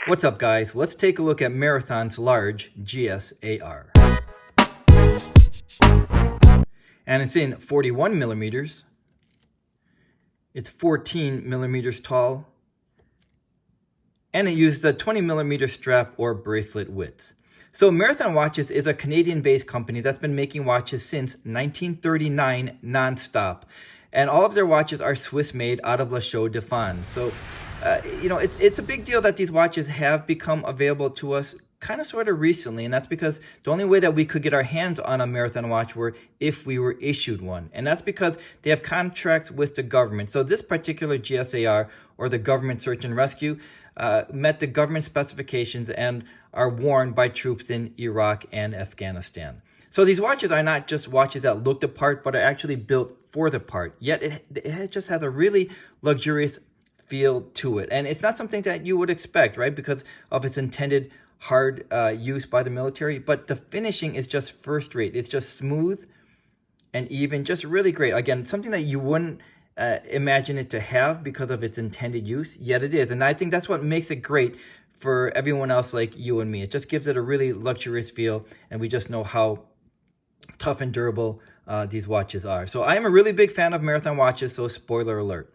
What's up, guys? Let's take a look at Marathon's large GSAR. And it's in 41 millimeters. It's 14 millimeters tall. And it uses a 20 millimeter strap or bracelet width. So Marathon Watches is a Canadian-based company that's been making watches since 1939 non-stop. And all of their watches are Swiss-made out of La Chaux-de-Fonds. So, it's a big deal that these watches have become available to us kind of sort of recently. And that's because the only way that we could get our hands on a Marathon watch were if we were issued one. And that's because they have contracts with the government. So this particular GSAR, or the Government Search and Rescue, met the government specifications and are worn by troops in Iraq and Afghanistan. So these watches are not just watches that look the part, but are actually built for the part. Yet it just has a really luxurious feel to it. And it's not something that you would expect, right? Because of its intended hard use by the military. But the finishing is just first rate. It's just smooth and even, just really great. Again, something that you wouldn't imagine it to have because of its intended use, yet it is. And I think that's what makes it great for everyone else like you and me. It just gives it a really luxurious feel, and we just know how tough and durable these watches are. So I am a really big fan of Marathon watches, so spoiler alert.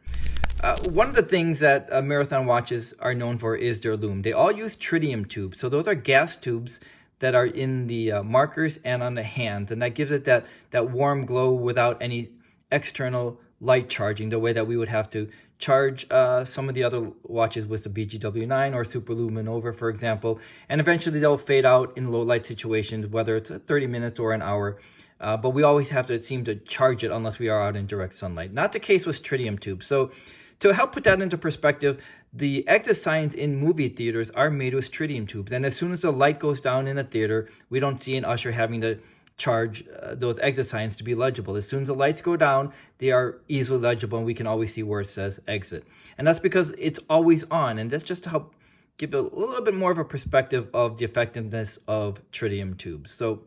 One of the things that Marathon watches are known for is their lume. They all use tritium tubes. So those are gas tubes that are in the markers and on the hands, and that gives it that warm glow without any external light charging, the way that we would have to charge some of the other watches with the BGW9 or Super Luminova, for example. And eventually they'll fade out in low light situations, whether it's 30 minutes or an hour. But we always have to seem to charge it unless we are out in direct sunlight. Not the case with tritium tubes. So to help put that into perspective, the exit signs in movie theaters are made with tritium tubes. And as soon as the light goes down in a theater, we don't see an usher having to charge those exit signs to be legible. As soon as the lights go down, they are easily legible, and we can always see where it says exit. And that's because it's always on, and that's just to help give a little bit more of a perspective of the effectiveness of tritium tubes. So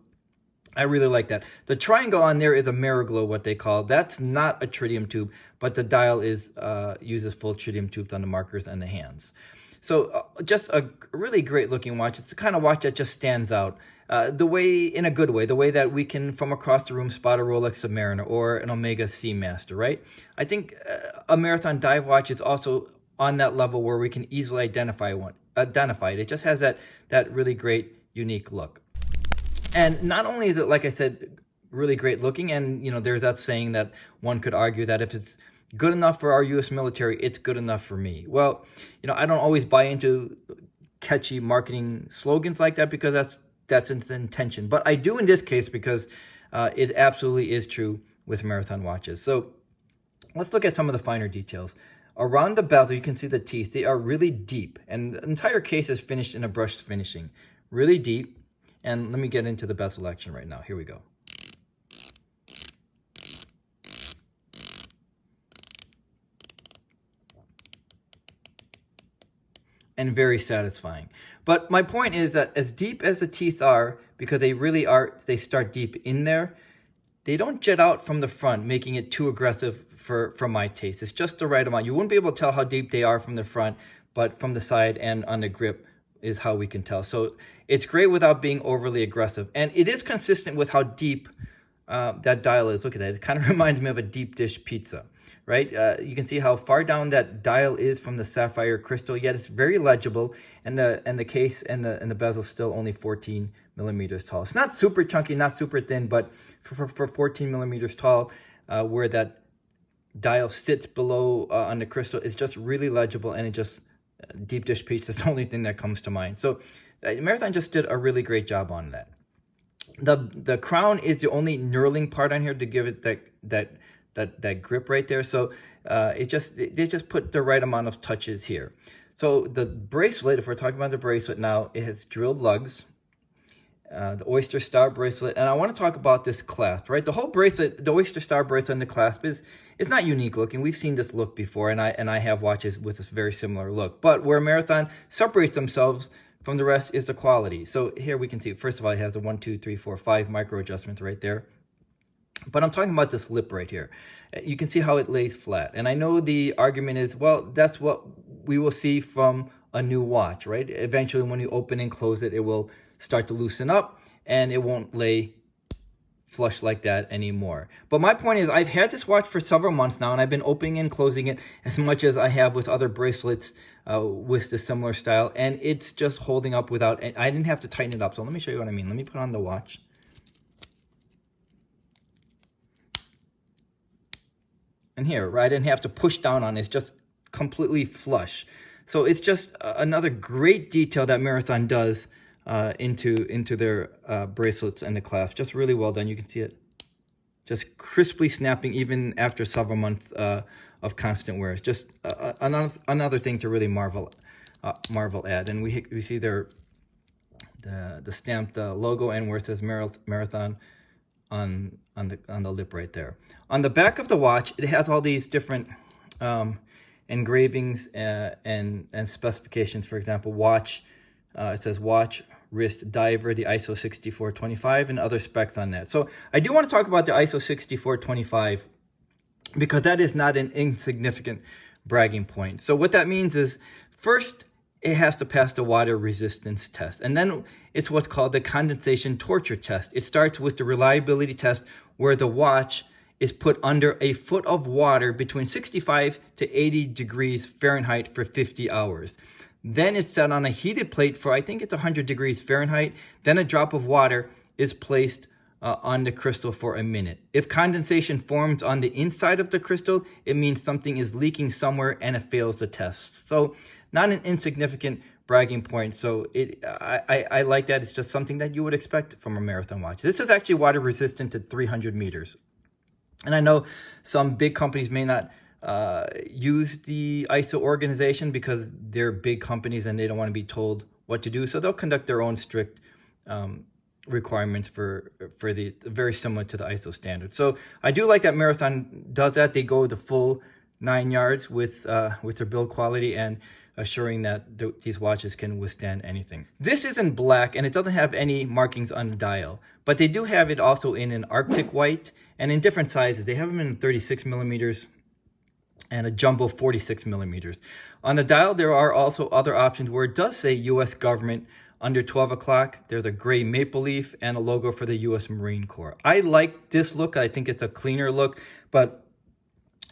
I really like that. The triangle on there is a Mariglow, what they call. That's not a tritium tube, but the dial is uses full tritium tubes on the markers and the hands. So just a really great looking watch. It's the kind of watch that just stands out the way, in a good way, the way that we can from across the room spot a Rolex Submariner or an Omega Seamaster, right? I think a Marathon dive watch is also on that level where we can easily identify it. It just has that really great, unique look. And not only is it, like I said, really great looking, and there's that saying that one could argue that if it's good enough for our U.S. military, it's good enough for me. Well, I don't always buy into catchy marketing slogans like that because that's its intention. But I do in this case because it absolutely is true with Marathon watches. So let's look at some of the finer details. Around the bezel, you can see the teeth. They are really deep, and the entire case is finished in a brushed finishing. Really deep. And let me get into the bezel action right now. Here we go. And very satisfying. But my point is that as deep as the teeth are, because they really are, they start deep in there, they don't jet out from the front, making it too aggressive for my taste. It's just the right amount. You wouldn't be able to tell how deep they are from the front, but from the side and on the grip is how we can tell. So it's great without being overly aggressive. And it is consistent with how deep that dial is. Look at that. It kind of reminds me of a deep dish pizza, right? You can see how far down that dial is from the sapphire crystal, yet it's very legible. And the case and the bezel is still only 14 millimeters tall. It's not super chunky, not super thin, but for 14 millimeters tall, where that dial sits below on the crystal, is just really legible, and it just deep dish pizza is the only thing that comes to mind. So Marathon just did a really great job on that. The crown is the only knurling part on here to give it that grip right there. So they just put the right amount of touches here. So the bracelet, if we're talking about the bracelet now, it has drilled lugs, the Oyster Star bracelet, and I want to talk about this clasp, right? The whole bracelet, the Oyster Star bracelet and the clasp is not unique looking. We've seen this look before, and I have watches with this very similar look. But where Marathon separates themselves from the rest is the quality. So here we can see, first of all, it has the 1, 2, 3, 4, 5 micro adjustments right there. But I'm talking about this lip right here. You can see how it lays flat. And I know the argument is, well, that's what we will see from a new watch, right? Eventually, when you open and close it, it will start to loosen up and it won't lay flush like that anymore. But my point is, I've had this watch for several months now, and I've been opening and closing it as much as I have with other bracelets with the similar style, and it's just holding up without, I didn't have to tighten it up. So let me show you what I mean. Let me put on the watch. And here, right, I didn't have to push down on it. It's just completely flush. So it's just another great detail that Marathon does into their bracelets and the clasp. Just really well done. You can see it just crisply snapping even after several months of constant wear. It's just another thing to really marvel at. And we see the stamped logo and where it says Marathon on the lip right there. On the back of the watch, it has all these different engravings and specifications. For example, watch, it says watch, wrist, diver, the ISO 6425, and other specs on that. So I do want to talk about the ISO 6425 because that is not an insignificant bragging point. So what that means is, first, it has to pass the water resistance test. And then it's what's called the condensation torture test. It starts with the reliability test where the watch is put under a foot of water between 65 to 80 degrees Fahrenheit for 50 hours. Then it's set on a heated plate for, I think it's 100 degrees Fahrenheit. Then a drop of water is placed on the crystal for a minute. If condensation forms on the inside of the crystal, it means something is leaking somewhere and it fails the test. So not an insignificant bragging point. So I like that. It's just something that you would expect from a Marathon watch. This is actually water resistant to 300 meters. And I know some big companies may not use the ISO organization because they're big companies and they don't want to be told what to do. So they'll conduct their own strict requirements for the very similar to the ISO standard. So I do like that Marathon does that. They go the full 9 yards with their build quality and assuring that these watches can withstand anything. This is in black and it doesn't have any markings on the dial, but they do have it also in an Arctic white and in different sizes. They have them in 36 millimeters and a jumbo 46 millimeters. On the dial, there are also other options where it does say U.S. government under 12 o'clock. There's a gray maple leaf and a logo for the U.S. Marine Corps. I like this look. I think it's a cleaner look, but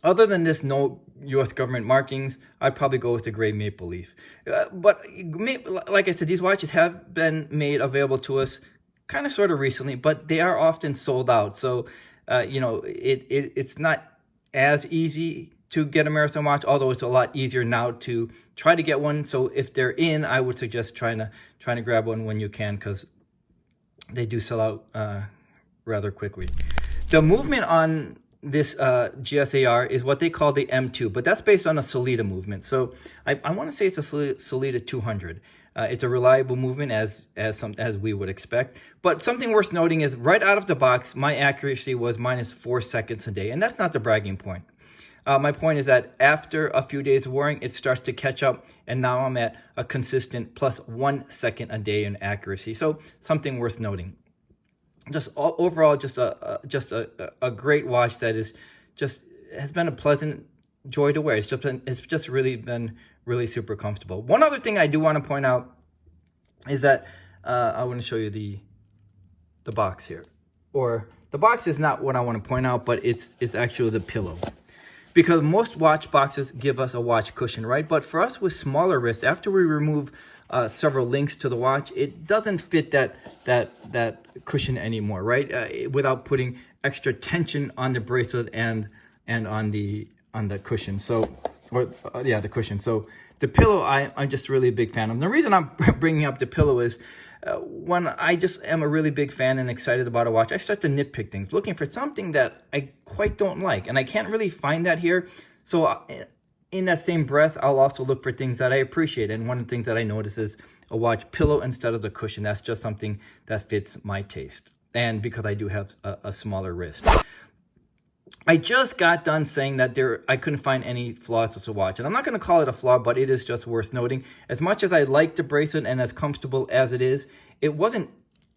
other than this, no U.S. government markings, I'd probably go with the gray maple leaf. But like I said, these watches have been made available to us kind of sort of recently, but they are often sold out. So, it's not as easy to get a Marathon watch, although it's a lot easier now to try to get one. So if they're in, I would suggest trying to grab one when you can, because they do sell out rather quickly. The movement on this GSAR is what they call the M2, but that's based on a Sellita movement. So I want to say it's a Sellita 200. It's a reliable movement as we would expect. But something worth noting is right out of the box, my accuracy was -4 seconds a day, and that's not the bragging point. My point is that after a few days of wearing, it starts to catch up, and now I'm at a consistent +1 second a day in accuracy. So something worth noting. Just overall, just a great watch that has been a pleasant joy to wear. It's just really been really super comfortable. One other thing I do want to point out is that I want to show you the box here, or the box is not what I want to point out, but it's actually the pillow. Because most watch boxes give us a watch cushion, right? But for us with smaller wrists, after we remove several links to the watch, it doesn't fit that cushion anymore, right? Without putting extra tension on the bracelet and on the cushion. So, the cushion. So the pillow, I'm just really a big fan of. The reason I'm bringing up the pillow is when I just am a really big fan and excited about a watch, I start to nitpick things, looking for something that I quite don't like. And I can't really find that here. So in that same breath, I'll also look for things that I appreciate. And one of the things that I notice is a watch pillow instead of the cushion. That's just something that fits my taste. And because I do have a smaller wrist. I just got done saying that I couldn't find any flaws with the watch. And I'm not going to call it a flaw, but it is just worth noting. As much as I like the bracelet and as comfortable as it is, it wasn't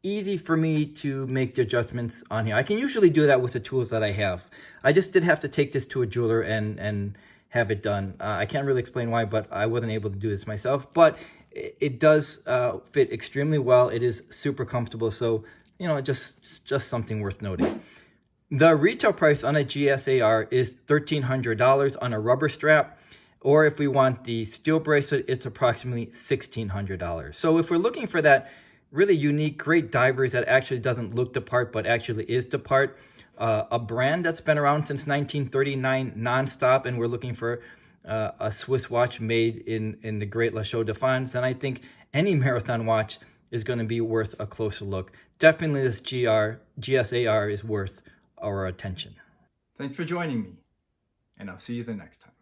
easy for me to make the adjustments on here. I can usually do that with the tools that I have. I just did have to take this to a jeweler and have it done. I can't really explain why, but I wasn't able to do this myself. But it does fit extremely well. It is super comfortable. So, you know, just something worth noting. The retail price on a GSAR is $1,300 on a rubber strap. Or if we want the steel bracelet, it's approximately $1,600. So if we're looking for that really unique, great divers that actually doesn't look the part, but actually is the part, a brand that's been around since 1939 nonstop, and we're looking for a Swiss watch made in the great La Chaux de France, and I think any marathon watch is going to be worth a closer look. Definitely this GSAR is worth our attention. Thanks for joining me, and I'll see you the next time.